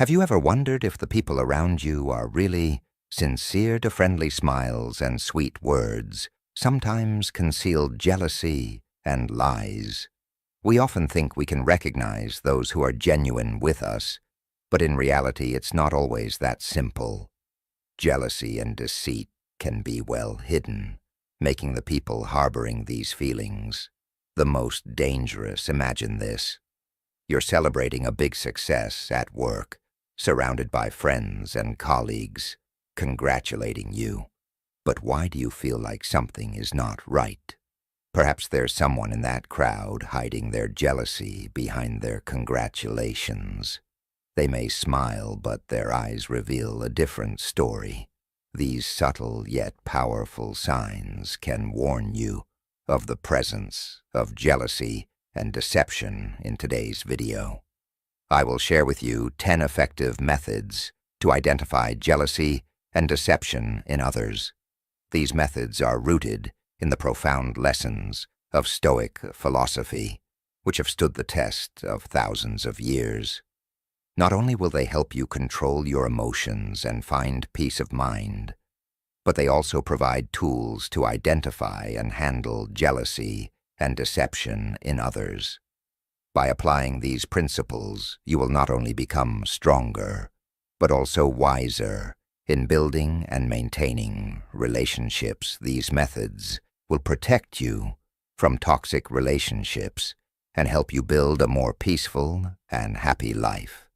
Have you ever wondered if the people around you are really sincere to friendly smiles and sweet words, sometimes concealed jealousy and lies? We often think we can recognize those who are genuine with us, but in reality it's not always that simple. Jealousy and deceit can be well hidden, making the people harboring these feelings the most dangerous. Imagine this. You're celebrating a big success at work, surrounded by friends and colleagues, congratulating you. But why do you feel like something is not right? Perhaps there's someone in that crowd hiding their jealousy behind their congratulations. They may smile, but their eyes reveal a different story. These subtle yet powerful signs can warn you of the presence of jealousy and deception in today's video. I will share with you 10 effective methods to identify jealousy and deception in others. These methods are rooted in the profound lessons of Stoic philosophy, which have stood the test of thousands of years. Not only will they help you control your emotions and find peace of mind, but they also provide tools to identify and handle jealousy and deception in others. By applying these principles, you will not only become stronger, but also wiser in building and maintaining relationships. These methods will protect you from toxic relationships and help you build a more peaceful and happy life.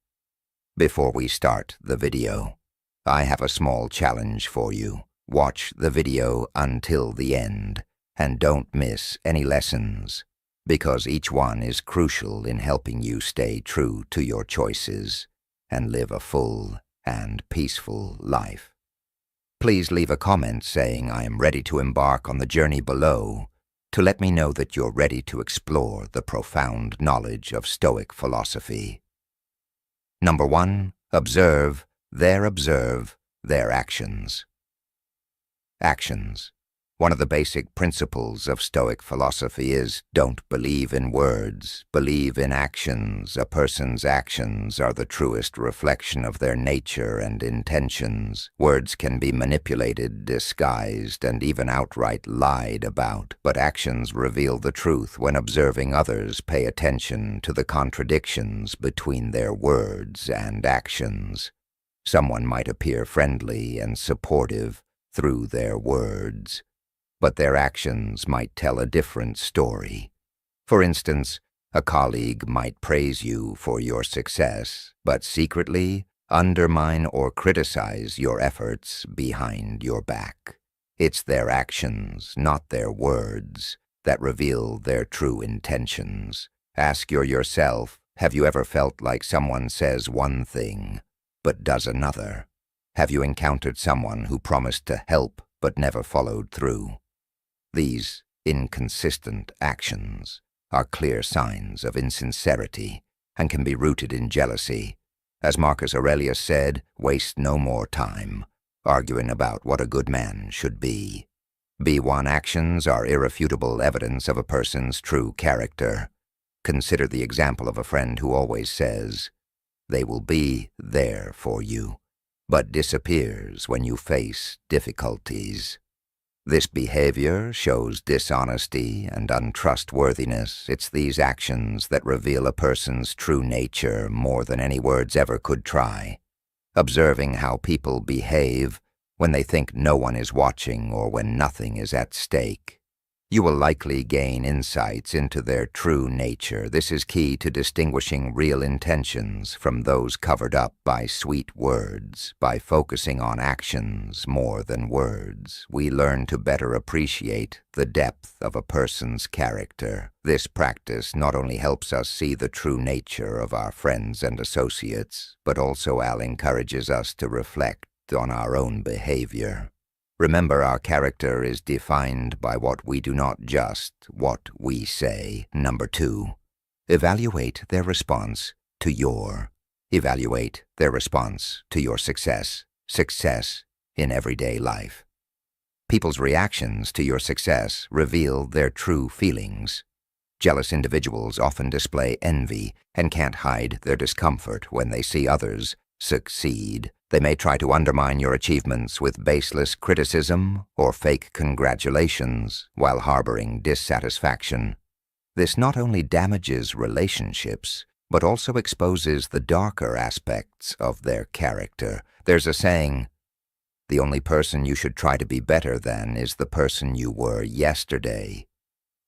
Before we start the video, I have a small challenge for you. Watch the video until the end and don't miss any lessons, because each one is crucial in helping you stay true to your choices and live a full and peaceful life. Please leave a comment saying I am ready to embark on the journey below to let me know that you're ready to explore the profound knowledge of Stoic philosophy. Number 1, observe their actions. Actions. One of the basic principles of Stoic philosophy is don't believe in words, believe in actions. A person's actions are the truest reflection of their nature and intentions. Words can be manipulated, disguised, and even outright lied about, but actions reveal the truth. When observing others, pay attention to the contradictions between their words and actions. Someone might appear friendly and supportive through their words, but their actions might tell a different story. For instance, a colleague might praise you for your success, but secretly undermine or criticize your efforts behind your back. It's their actions, not their words, that reveal their true intentions. Ask yourself, have you ever felt like someone says one thing, but does another? Have you encountered someone who promised to help but never followed through? These inconsistent actions are clear signs of insincerity and can be rooted in jealousy. As Marcus Aurelius said, waste no more time arguing about what a good man should be. B1 actions are irrefutable evidence of a person's true character. Consider the example of a friend who always says, "They will be there for you," but disappears when you face difficulties. This behavior shows dishonesty and untrustworthiness. It's these actions that reveal a person's true nature more than any words ever could try. Observing how people behave when they think no one is watching or when nothing is at stake, you will likely gain insights into their true nature. This is key to distinguishing real intentions from those covered up by sweet words. By focusing on actions more than words, we learn to better appreciate the depth of a person's character. This practice not only helps us see the true nature of our friends and associates, but also encourages us to reflect on our own behavior. Remember, our character is defined by what we do, not just what we say. Number 2, evaluate their response to your success in everyday life. People's reactions to your success reveal their true feelings. Jealous individuals often display envy and can't hide their discomfort when they see others succeed. They may try to undermine your achievements with baseless criticism or fake congratulations while harboring dissatisfaction. This not only damages relationships, but also exposes the darker aspects of their character. There's a saying, "The only person you should try to be better than is the person you were yesterday."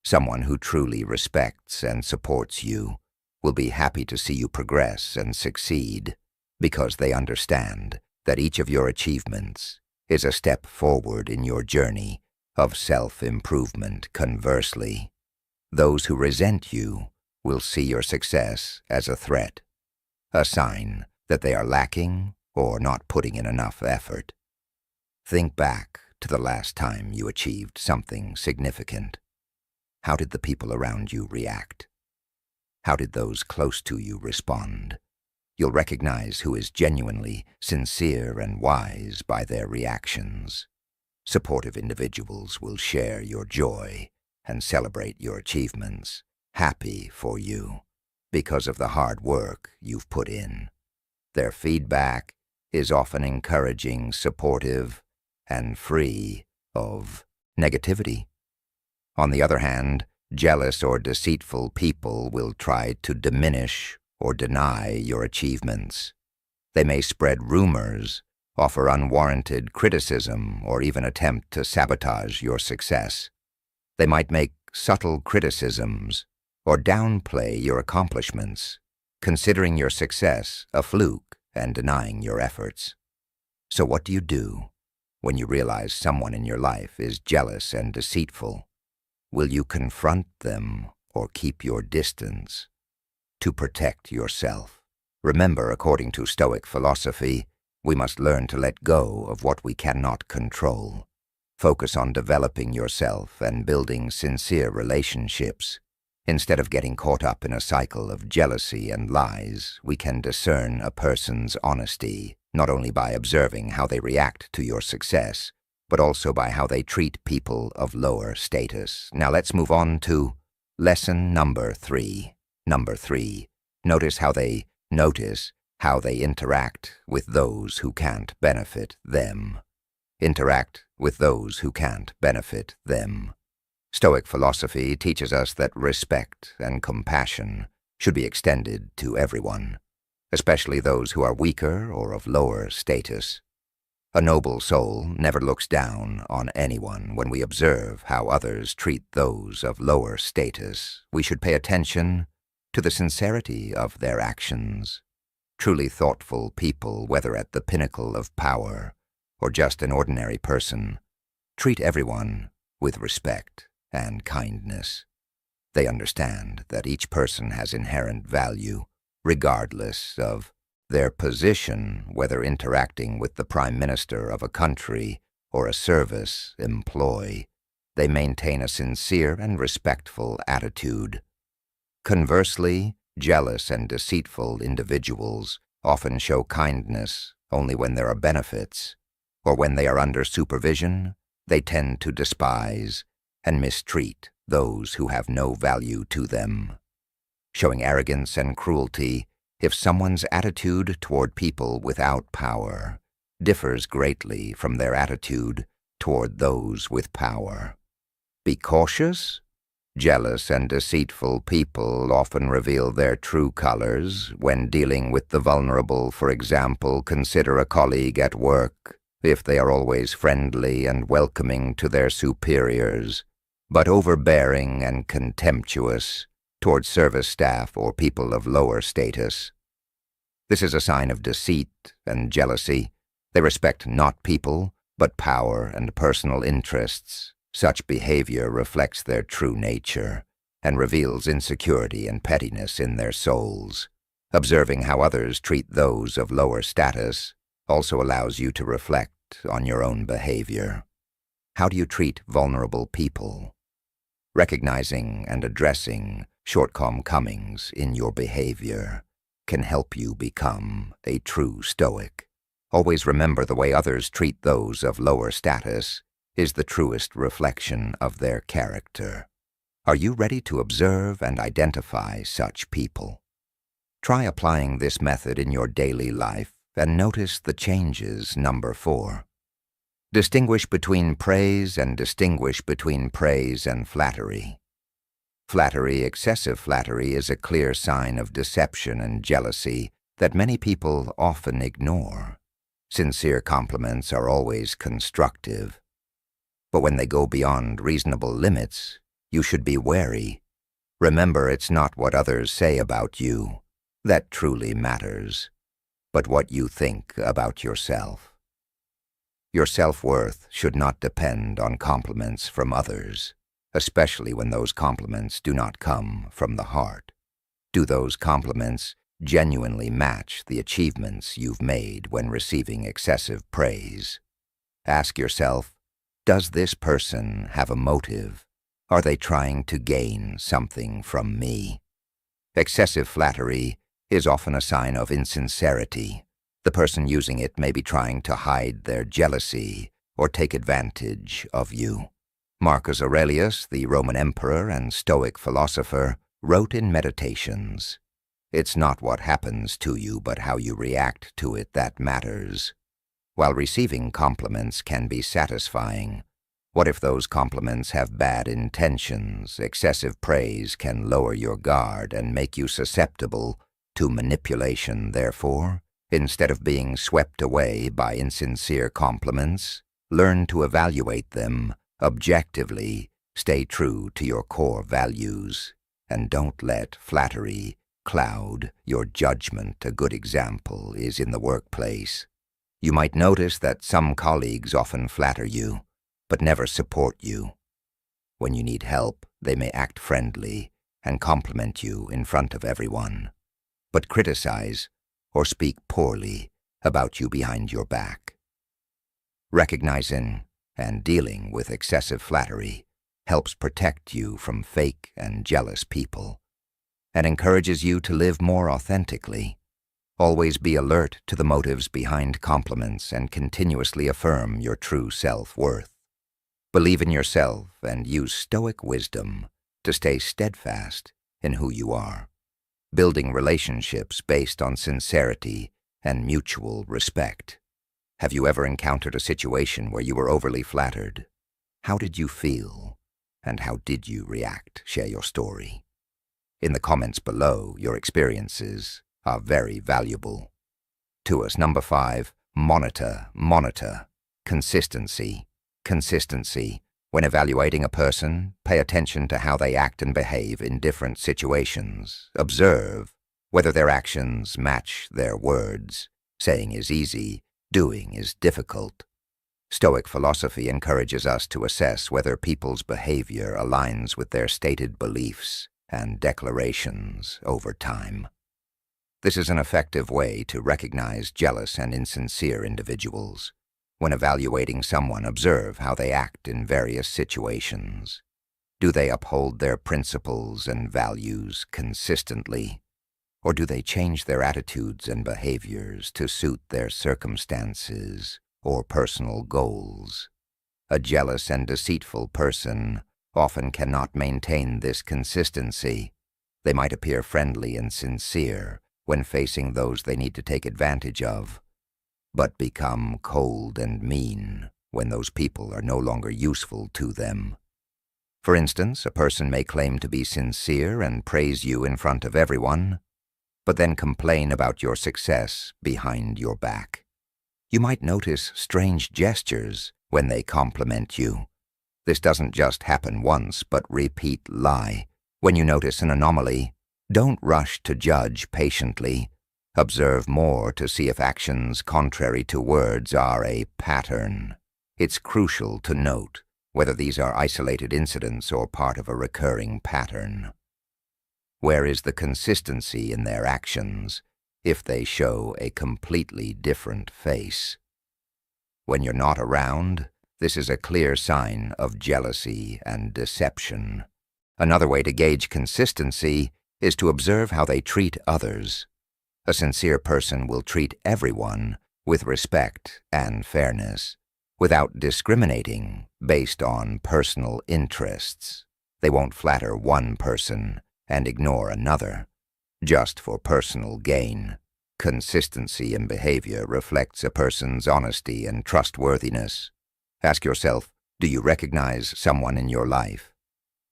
Someone who truly respects and supports you will be happy to see you progress and succeed, because they understand that each of your achievements is a step forward in your journey of self-improvement. Conversely, those who resent you will see your success as a threat, a sign that they are lacking or not putting in enough effort. Think back to the last time you achieved something significant. How did the people around you react? How did those close to you respond? You'll recognize who is genuinely sincere and wise by their reactions. Supportive individuals will share your joy and celebrate your achievements, happy for you because of the hard work you've put in. Their feedback is often encouraging, supportive, and free of negativity. On the other hand, jealous or deceitful people will try to diminish or deny your achievements. They may spread rumors, offer unwarranted criticism, or even attempt to sabotage your success. They might make subtle criticisms or downplay your accomplishments, considering your success a fluke and denying your efforts. So what do you do when you realize someone in your life is jealous and deceitful? Will you confront them or keep your distance? To protect yourself, remember, according to Stoic philosophy, we must learn to let go of what we cannot control. Focus on developing yourself and building sincere relationships. Instead of getting caught up in a cycle of jealousy and lies, we can discern a person's honesty, not only by observing how they react to your success, but also by how they treat people of lower status. Now let's move on to lesson number 3. Number 3, notice how they interact with those who can't benefit them. Interact with those who can't benefit them. Stoic philosophy teaches us that respect and compassion should be extended to everyone, especially those who are weaker or of lower status. A noble soul never looks down on anyone. When we observe how others treat those of lower status, we should pay attention to the sincerity of their actions. Truly thoughtful people, whether at the pinnacle of power or just an ordinary person, treat everyone with respect and kindness. They understand that each person has inherent value, regardless of their position, whether interacting with the Prime Minister of a country or a service employee. They maintain a sincere and respectful attitude. Conversely, jealous and deceitful individuals often show kindness only when there are benefits, or when they are under supervision. They tend to despise and mistreat those who have no value to them, showing arrogance and cruelty. If someone's attitude toward people without power differs greatly from their attitude toward those with power, be cautious. Jealous and deceitful people often reveal their true colors when dealing with the vulnerable. For example, consider a colleague at work. If they are always friendly and welcoming to their superiors, but overbearing and contemptuous toward service staff or people of lower status, this is a sign of deceit and jealousy. They respect not people, but power and personal interests. Such behavior reflects their true nature and reveals insecurity and pettiness in their souls. Observing how others treat those of lower status also allows you to reflect on your own behavior. How do you treat vulnerable people? Recognizing and addressing shortcomings in your behavior can help you become a true Stoic. Always remember, the way others treat those of lower status is the truest reflection of their character. Are you ready to observe and identify such people? Try applying this method in your daily life and notice the changes. Number 4. Distinguish between praise and distinguish between praise and flattery. Flattery, excessive flattery, is a clear sign of deception and jealousy that many people often ignore. Sincere compliments are always constructive, but when they go beyond reasonable limits, you should be wary. Remember, it's not what others say about you that truly matters, but what you think about yourself. Your self-worth should not depend on compliments from others, especially when those compliments do not come from the heart. Do those compliments genuinely match the achievements you've made when receiving excessive praise? Ask yourself, does this person have a motive? Are they trying to gain something from me? Excessive flattery is often a sign of insincerity. The person using it may be trying to hide their jealousy or take advantage of you. Marcus Aurelius, the Roman emperor and Stoic philosopher, wrote in Meditations, "It's not what happens to you, but how you react to it that matters." While receiving compliments can be satisfying, what if those compliments have bad intentions? Excessive praise can lower your guard and make you susceptible to manipulation. Therefore, instead of being swept away by insincere compliments, learn to evaluate them objectively, stay true to your core values, and don't let flattery cloud your judgment. A good example is in the workplace. You might notice that some colleagues often flatter you, but never support you. When you need help, they may act friendly and compliment you in front of everyone, but criticize or speak poorly about you behind your back. Recognizing and dealing with excessive flattery helps protect you from fake and jealous people and encourages you to live more authentically. Always be alert to the motives behind compliments and continuously affirm your true self-worth. Believe in yourself and use Stoic wisdom to stay steadfast in who you are, building relationships based on sincerity and mutual respect. Have you ever encountered a situation where you were overly flattered? How did you feel, and how did you react? Share your story. In the comments below, your experiences are very valuable to us. Number 5, monitor. Consistency. When evaluating a person, pay attention to how they act and behave in different situations. Observe whether their actions match their words. Saying is easy, doing is difficult. Stoic philosophy encourages us to assess whether people's behavior aligns with their stated beliefs and declarations over time. This is an effective way to recognize jealous and insincere individuals. When evaluating someone, observe how they act in various situations. Do they uphold their principles and values consistently? Or do they change their attitudes and behaviors to suit their circumstances or personal goals? A jealous and deceitful person often cannot maintain this consistency. They might appear friendly and sincere when facing those they need to take advantage of, but become cold and mean when those people are no longer useful to them. For instance, a person may claim to be sincere and praise you in front of everyone, but then complain about your success behind your back. You might notice strange gestures when they compliment you. This doesn't just happen once, but repeat lie. When you notice an anomaly, don't rush to judge patiently. Observe more to see if actions contrary to words are a pattern. It's crucial to note whether these are isolated incidents or part of a recurring pattern. Where is the consistency in their actions if they show a completely different face? When you're not around, this is a clear sign of jealousy and deception. Another way to gauge consistency is to observe how they treat others. A sincere person will treat everyone with respect and fairness, without discriminating based on personal interests. They won't flatter one person and ignore another, just for personal gain. Consistency in behavior reflects a person's honesty and trustworthiness. Ask yourself, do you recognize someone in your life?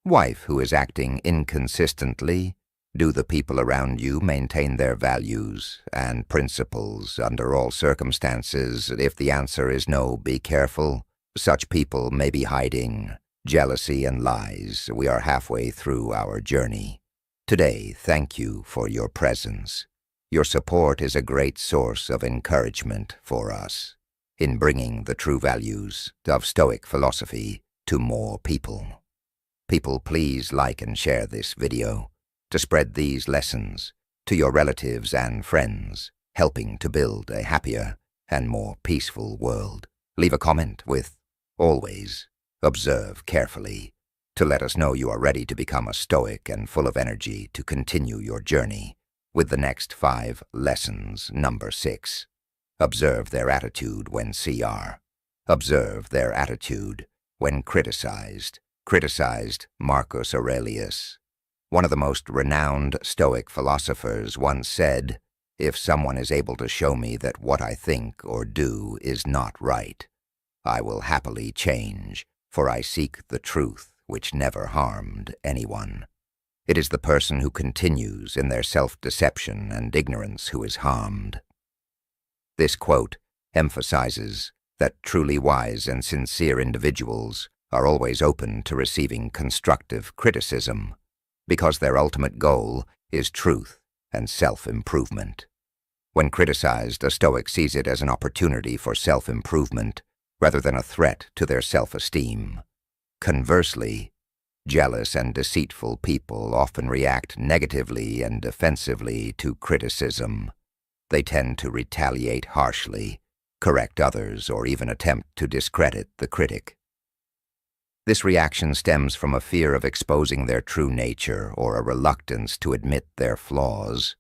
Wife who is acting inconsistently? Do the people around you maintain their values and principles under all circumstances? If the answer is no, be careful. Such people may be hiding jealousy and lies. We are halfway through our journey. Today, thank you for your presence. Your support is a great source of encouragement for us in bringing the true values of Stoic philosophy to more people. People, please like and share this video to spread these lessons to your relatives and friends, helping to build a happier and more peaceful world. Leave a comment with, always, observe carefully, to let us know you are ready to become a Stoic and full of energy to continue your journey with the next 5 lessons. Number 6. Observe their attitude when CR. Observe their attitude when criticized. Criticized Marcus Aurelius. One of the most renowned Stoic philosophers once said, "If someone is able to show me that what I think or do is not right, I will happily change, for I seek the truth which never harmed anyone." It is the person who continues in their self-deception and ignorance who is harmed. This quote emphasizes that truly wise and sincere individuals are always open to receiving constructive criticism, because their ultimate goal is truth and self-improvement. When criticized, a Stoic sees it as an opportunity for self-improvement rather than a threat to their self-esteem. Conversely, jealous and deceitful people often react negatively and defensively to criticism. They tend to retaliate harshly, correct others, or even attempt to discredit the critic. This reaction stems from a fear of exposing their true nature or a reluctance to admit their flaws.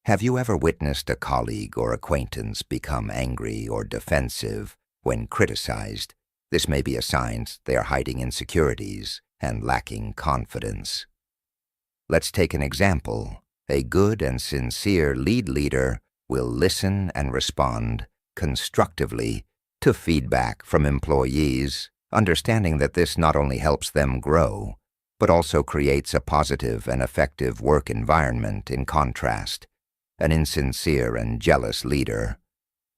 Have you ever witnessed a colleague or acquaintance become angry or defensive when criticized? This may be a sign they are hiding insecurities and lacking confidence. Let's take an example. A good and sincere leader will listen and respond constructively to feedback from employees, understanding that this not only helps them grow, but also creates a positive and effective work environment. In contrast, an insincere and jealous leader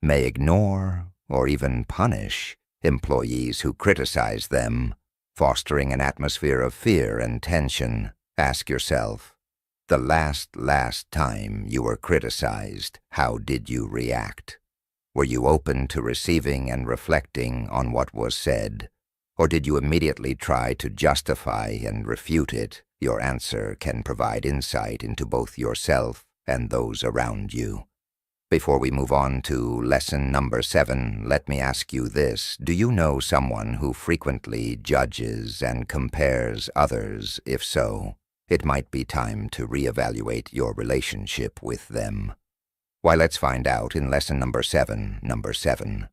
may ignore or even punish employees who criticize them, fostering an atmosphere of fear and tension. Ask yourself, the last time you were criticized, how did you react? Were you open to receiving and reflecting on what was said? Or did you immediately try to justify and refute it? Your answer can provide insight into both yourself and those around you. Before we move on to lesson number 7, let me ask you this. Do you know someone who frequently judges and compares others? If so, it might be time to reevaluate your relationship with them. Why, let's find out in lesson number 7. Number 7.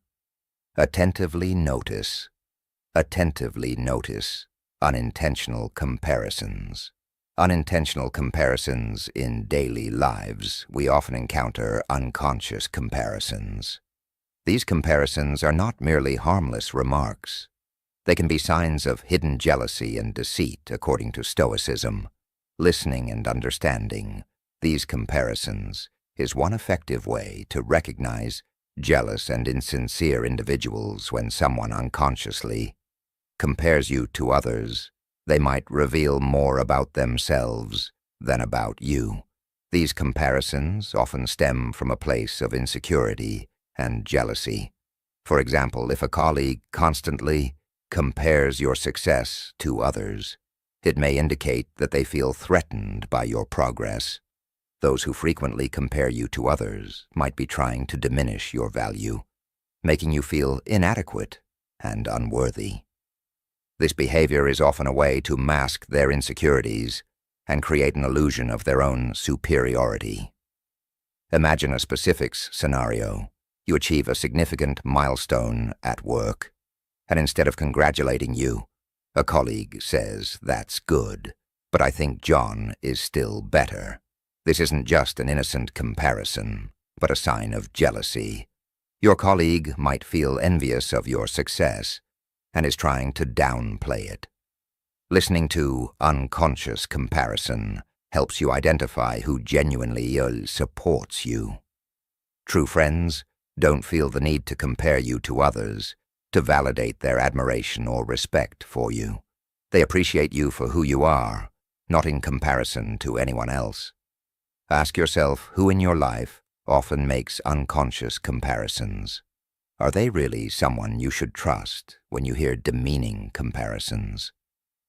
Attentively notice. Attentively notice unintentional comparisons. Unintentional comparisons in daily lives. We often encounter unconscious comparisons. These comparisons are not merely harmless remarks. They can be signs of hidden jealousy and deceit, according to Stoicism. Listening and understanding these comparisons is one effective way to recognize jealous and insincere individuals. When someone unconsciously compares you to others, they might reveal more about themselves than about you. These comparisons often stem from a place of insecurity and jealousy. For example, if a colleague constantly compares your success to others, it may indicate that they feel threatened by your progress. Those who frequently compare you to others might be trying to diminish your value, making you feel inadequate and unworthy. This behavior is often a way to mask their insecurities and create an illusion of their own superiority. Imagine a specific scenario. You achieve a significant milestone at work, and instead of congratulating you, a colleague says, "That's good, but I think John is still better." This isn't just an innocent comparison. but a sign of jealousy. Your colleague might feel envious of your success and is trying to downplay it. Listening to unconscious comparison helps you identify who genuinely supports you. True friends don't feel the need to compare you to others to validate their admiration or respect for you. They appreciate you for who you are, not in comparison to anyone else. Ask yourself who in your life often makes unconscious comparisons. Are they really someone you should trust when you hear demeaning comparisons?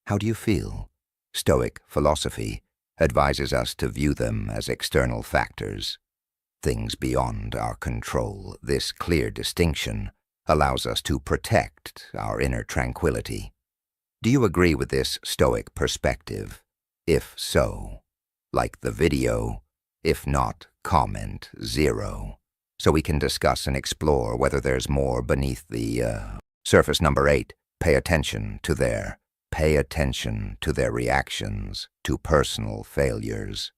How do you feel? Stoic philosophy advises us to view them as external factors, things beyond our control. This clear distinction allows us to protect our inner tranquility. Do you agree with this Stoic perspective? If so, like the video. If not, comment 0, so we can discuss and explore whether there's more beneath the surface. Number 8, pay attention to their reactions to personal failures.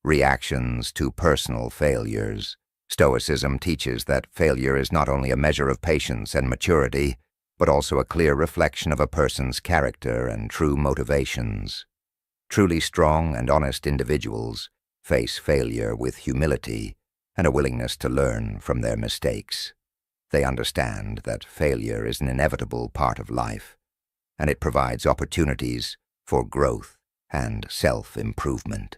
Reactions to personal failures. Stoicism teaches that failure is not only a measure of patience and maturity, but also a clear reflection of a person's character and true motivations. Truly strong and honest individuals face failure with humility and a willingness to learn from their mistakes. They understand that failure is an inevitable part of life, and it provides opportunities for growth and self-improvement.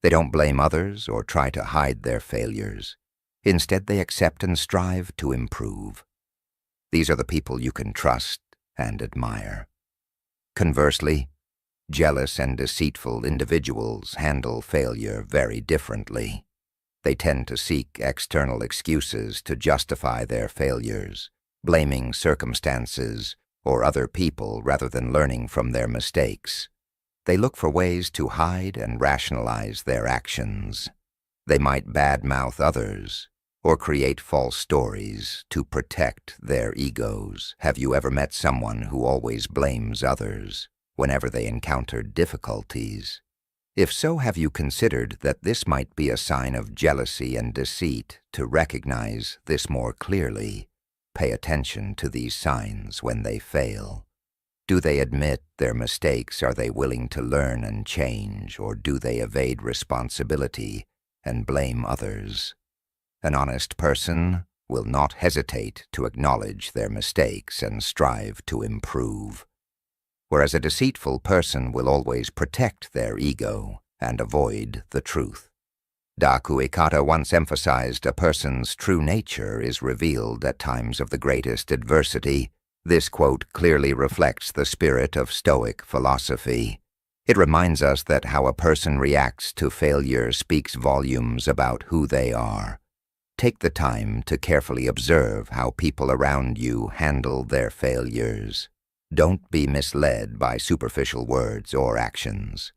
They don't blame others or try to hide their failures. Instead, they accept and strive to improve. These are the people you can trust and admire. Conversely, jealous and deceitful individuals handle failure very differently. They tend to seek external excuses to justify their failures, blaming circumstances or other people rather than learning from their mistakes. They look for ways to hide and rationalize their actions. They might badmouth others or create false stories to protect their egos. Have you ever met someone who always blames others whenever they encounter difficulties? If so, have you considered that this might be a sign of jealousy and deceit? To recognize this more clearly, pay attention to these signs when they fail. Do they admit their mistakes? Are they willing to learn and change, or do they evade responsibility and blame others? An honest person will not hesitate to acknowledge their mistakes and strive to improve, whereas a deceitful person will always protect their ego and avoid the truth. Epictetus once emphasized a person's true nature is revealed at times of the greatest adversity. This quote clearly reflects the spirit of Stoic philosophy. It reminds us that how a person reacts to failure speaks volumes about who they are. Take the time to carefully observe how people around you handle their failures. Don't be misled by superficial words or actions.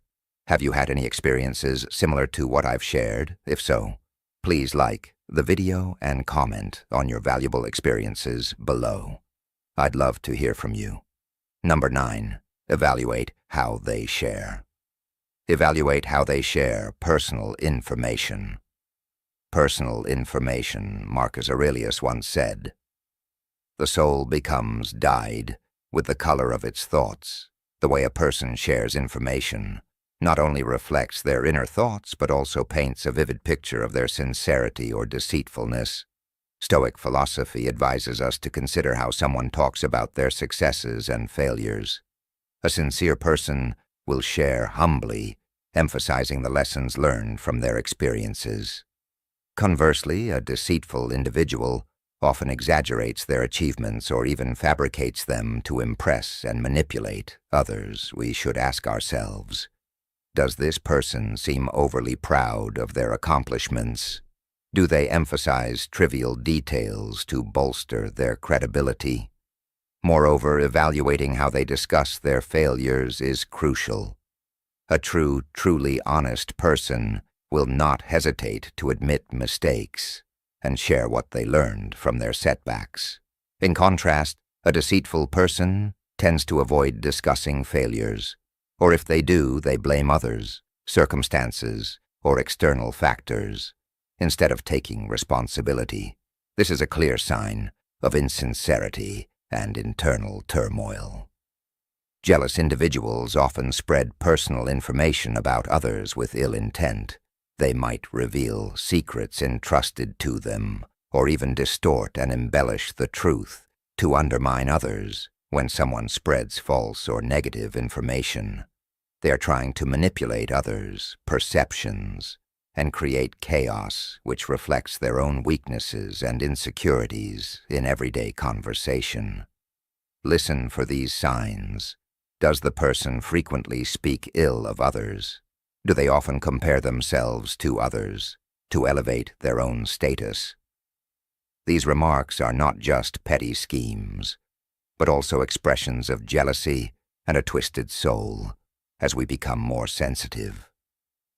Have you had any experiences similar to what I've shared? If so, please like the video and comment on your valuable experiences below. I'd love to hear from you. Number 9, evaluate how they share. Evaluate how they share personal information. Personal information, Marcus Aurelius once said, "The soul becomes dyed with the color of its thoughts." The way a person shares information not only reflects their inner thoughts, but also paints a vivid picture of their sincerity or deceitfulness. Stoic philosophy advises us to consider how someone talks about their successes and failures. A sincere person will share humbly, emphasizing the lessons learned from their experiences. Conversely, a deceitful individual often exaggerates their achievements or even fabricates them to impress and manipulate others. We should ask ourselves, does this person seem overly proud of their accomplishments? Do they emphasize trivial details to bolster their credibility? Moreover, evaluating how they discuss their failures is crucial. A truly honest person will not hesitate to admit mistakes and share what they learned from their setbacks. In contrast, a deceitful person tends to avoid discussing failures, or if they do, they blame others, circumstances, or external factors. instead of taking responsibility. This is a clear sign of insincerity and internal turmoil. Jealous individuals often spread personal information about others with ill intent. They might reveal secrets entrusted to them, or even distort and embellish the truth to undermine others. When someone spreads false or negative information, they are trying to manipulate others' perceptions and create chaos which reflects their own weaknesses and insecurities in everyday conversation. Listen for these signs. Does the person frequently speak ill of others? Do they often compare themselves to others to elevate their own status? These remarks are not just petty schemes, but also expressions of jealousy and a twisted soul as we become more sensitive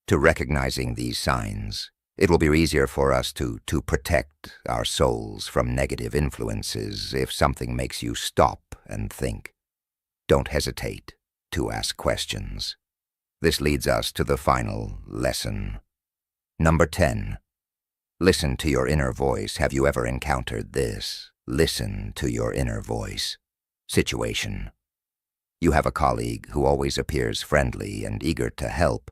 to recognizing these signs. It will be easier for us to protect our souls from negative influences if something makes you stop and think. Don't hesitate to ask questions. This leads us to the final lesson. Number 10. Listen to your inner voice. Have you ever encountered this? Listen to your inner voice. Situation. You have a colleague who always appears friendly and eager to help,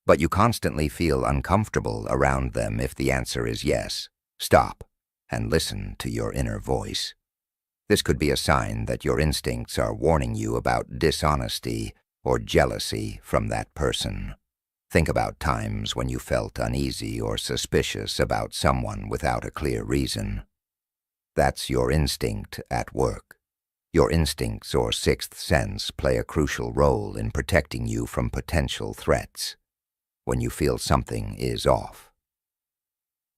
but you constantly feel uncomfortable around them if the answer is yes. Stop and listen to your inner voice. This could be a sign that your instincts are warning you about dishonesty or jealousy from that person. Think about times when you felt uneasy or suspicious about someone without a clear reason. That's your instinct at work. Your instincts or sixth sense play a crucial role in protecting you from potential threats when you feel something is off.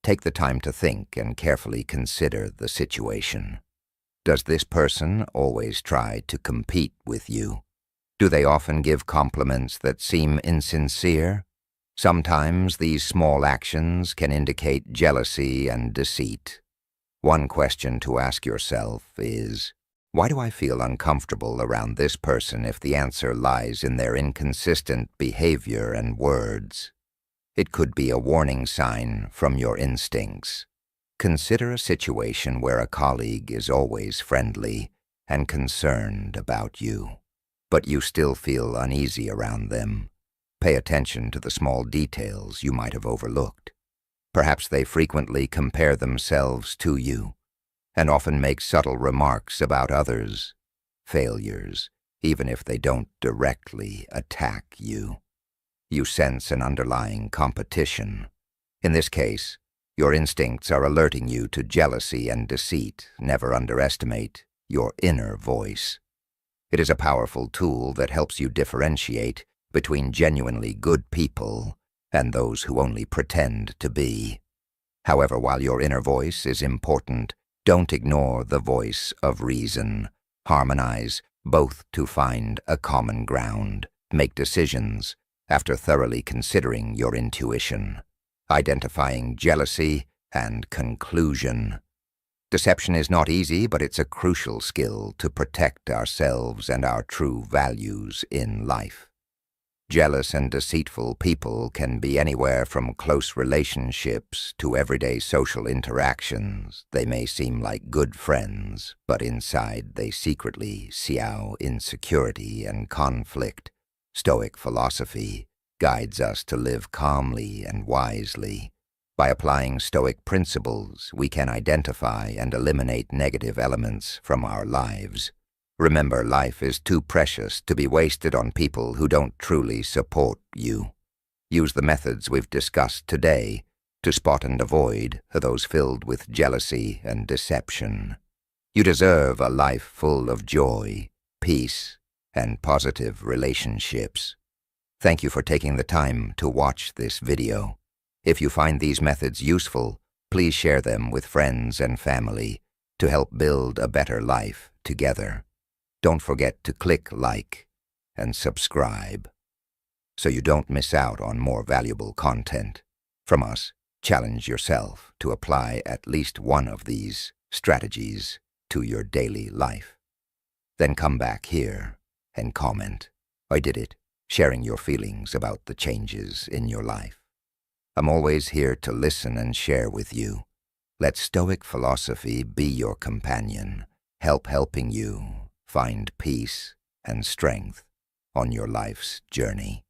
Take the time to think and carefully consider the situation. Does this person always try to compete with you? Do they often give compliments that seem insincere? Sometimes these small actions can indicate jealousy and deceit. One question to ask yourself is, why do I feel uncomfortable around this person if the answer lies in their inconsistent behavior and words? It could be a warning sign from your instincts. Consider a situation where a colleague is always friendly and concerned about you, but you still feel uneasy around them. Pay attention to the small details you might have overlooked. Perhaps they frequently compare themselves to you and often make subtle remarks about others' failures, even if they don't directly attack you. You sense an underlying competition. In this case, your instincts are alerting you to jealousy and deceit. Never underestimate your inner voice. It is a powerful tool that helps you differentiate between genuinely good people and those who only pretend to be. However, while your inner voice is important, don't ignore the voice of reason. Harmonize both to find a common ground. Make decisions after thoroughly considering your intuition, identifying jealousy and conclusion. Deception is not easy, but it's a crucial skill to protect ourselves and our true values in life. Jealous and deceitful people can be anywhere from close relationships to everyday social interactions. They may seem like good friends, but inside they secretly sow insecurity and conflict. Stoic philosophy guides us to live calmly and wisely. By applying Stoic principles, we can identify and eliminate negative elements from our lives. Remember, life is too precious to be wasted on people who don't truly support you. Use the methods we've discussed today to spot and avoid those filled with jealousy and deception. You deserve a life full of joy, peace, and positive relationships. Thank you for taking the time to watch this video. If you find these methods useful, please share them with friends and family to help build a better life together. Don't forget to click like and subscribe so you don't miss out on more valuable content from us. Challenge yourself to apply at least one of these strategies to your daily life. Then come back here and comment, "I did it," sharing your feelings about the changes in your life. I'm always here to listen and share with you. Let Stoic philosophy be your companion, helping you find peace and strength on your life's journey.